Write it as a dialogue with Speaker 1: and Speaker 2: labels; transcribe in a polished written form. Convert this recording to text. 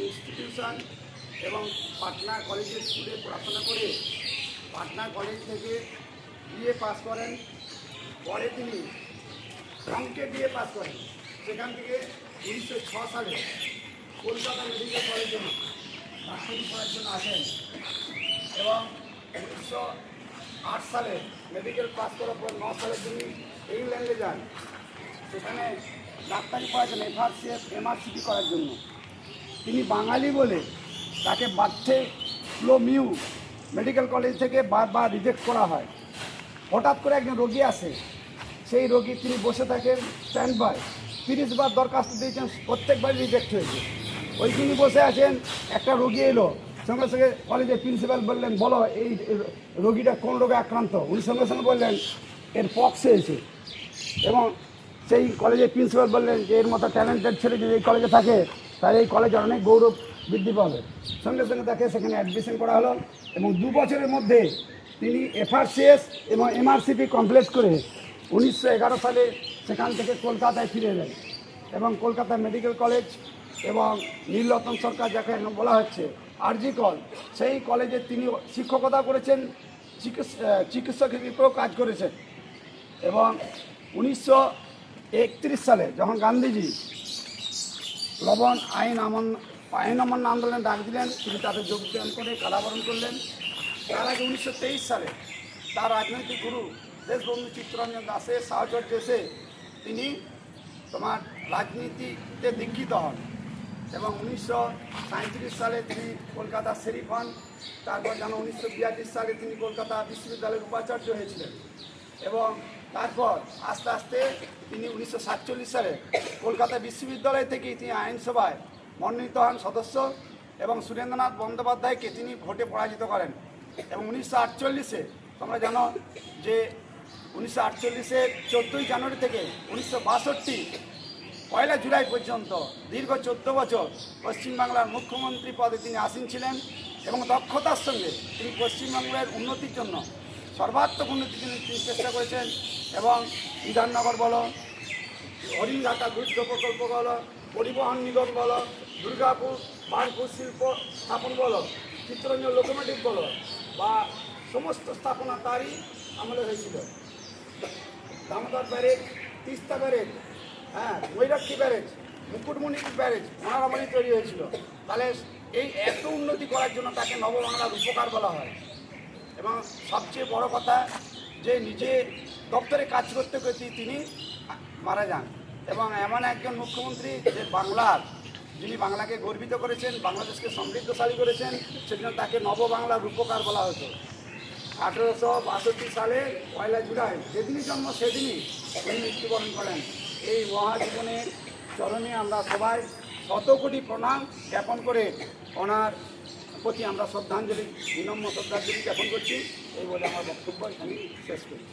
Speaker 1: Institution এবং পাটনা কলেজের স্কুলে পড়াশোনা করে পাটনা কলেজ থেকে বিএ পাস করেন। পরে তিনি অঙ্কে বিএ পাস করেন। সেখান থেকে 1906 সালে কলকাতা মেডিকেল কলেজে ডাক্তারি পড়ার জন্য আসেন এবং 1908 সালে মেডিকেল পাস করার পর 9 সালে তিনি ইংল্যান্ডে যান। সেখানে ডাক্তারি পড়াচ্ছেন এফআরসিএস এমআরসিপি করার জন্য। তিনি বাঙালি বলে তাকে বার্থলোমিউ মেডিকেল কলেজ থেকে বারবার রিজেক্ট করা হয়। হঠাৎ করে একজন রোগী আসে, সেই রোগী তিনি বসে থাকেন স্ট্যান্ড বাই, 30 বার দরখাস্ত দিয়েছেন, প্রত্যেকবার রিজেক্ট হয়েছে। ওই তিনি বসে আছেন, একটা রোগী এলো, সঙ্গে সঙ্গে কলেজের প্রিন্সিপাল বললেন, বলো এই রোগীটা কোন রোগে আক্রান্ত। উনি সঙ্গে সঙ্গে বললেন এর পক্স হয়েছে। এবং সেই কলেজের প্রিন্সিপাল বললেন যে এর মতো ট্যালেন্টেড ছেলে যদি এই কলেজে থাকে তাহলে এই কলেজের অনেক গৌরব বৃদ্ধি পাবে। সঙ্গে সঙ্গে তাকে সেখানে অ্যাডমিশন করা হলো এবং 2 বছরের মধ্যে তিনি এফআরসিএস এবং এমআরসিপি কমপ্লিট করে 1911 সালে সেখান থেকে কলকাতায় ফিরে এলেন এবং কলকাতা মেডিকেল কলেজ এবং নীলরতন সরকার যাকে বলা হচ্ছে আরজি কল, সেই কলেজে তিনি শিক্ষকতা করেছেন, চিকিৎসক হিসেবেও কাজ করেছেন। এবং 1931 সালে যখন গান্ধীজি লবণ আইন অমান্য আন্দোলনে ডাক দিলেন, তিনি তাতে যোগদান করে কারাবরণ করলেন। তার আগে 1923 সালে তার রাজনৈতিক গুরু দেশবন্ধু চিত্তরঞ্জন দাসের সাহচর্য এসে তিনি রাজনীতিতে দীক্ষিত হন এবং 1937 সালে তিনি কলকাতার শেরিফ হন। তারপর যেন 1942 সালে তিনি কলকাতা বিশ্ববিদ্যালয়ের উপাচার্য হয়েছিলেন এবং তারপর আস্তে আস্তে তিনি 1947 সালে কলকাতা বিশ্ববিদ্যালয় থেকেই তিনি আইনসভায় মনোনীত হন সদস্য এবং সুরেন্দ্রনাথ বন্দ্যোপাধ্যায়কে তিনি ভোটে পরাজিত করেন। এবং 1948-এ তোমরা জানো যে 1948-এর 14ই জানুয়ারি থেকে 1962 1 জুলাই পর্যন্ত দীর্ঘ 14 বছর পশ্চিমবাংলার মুখ্যমন্ত্রী পদে তিনি আসীন ছিলেন এবং দক্ষতার সঙ্গে তিনি পশ্চিমবাংলার উন্নতির জন্য সর্বাত্মক উন্নতির জন্য তিনি চেষ্টা করেছেন। এবং বিধাননগর বলো, হরিণঘাটা গুরুত্ব প্রকল্প বলো, পরিবহন নিগম বলো, দুর্গাপুর বার্নপুর শিল্প স্থাপন বলো, চিত্তরঞ্জন লোকোমোটিভ বলো বা সমস্ত স্থাপনা তারই আমলে হয়েছিল। Damodar barrage, Teesta barrage, Mayurakshi barrage, Mukutmani barrage মহারামানি তৈরি হয়েছিল। তাহলে এই এত উন্নতি করার জন্য তাকে নববাংলার উপকার বলা হয়। এবং সবচেয়ে বড় কথা যে নিজে দপ্তরে কাজ করতে করতে তিনি মারা যান এবং এমন একজন মুখ্যমন্ত্রী যে যিনি বাংলাকে গর্বিত করেছেন, বাংলাদেশকে সমৃদ্ধশালী করেছেন, সেজন্য তাকে নববাংলার রূপকার বলা হতো। 1862 সালে 1 জুলাই যেদিনই জন্ম সেদিনই তিনি মৃত্যুবরণ করেন। এই মহাজীবনের চরণে আমরা সবাই 100 কোটি প্রণাম জ্ঞাপন করে ওনার প্রতি আমরা বিনম্র শ্রদ্ধাঞ্জলি জ্ঞাপন করছি। এই বলে আমার বক্তব্য এখানে শেষ করছি।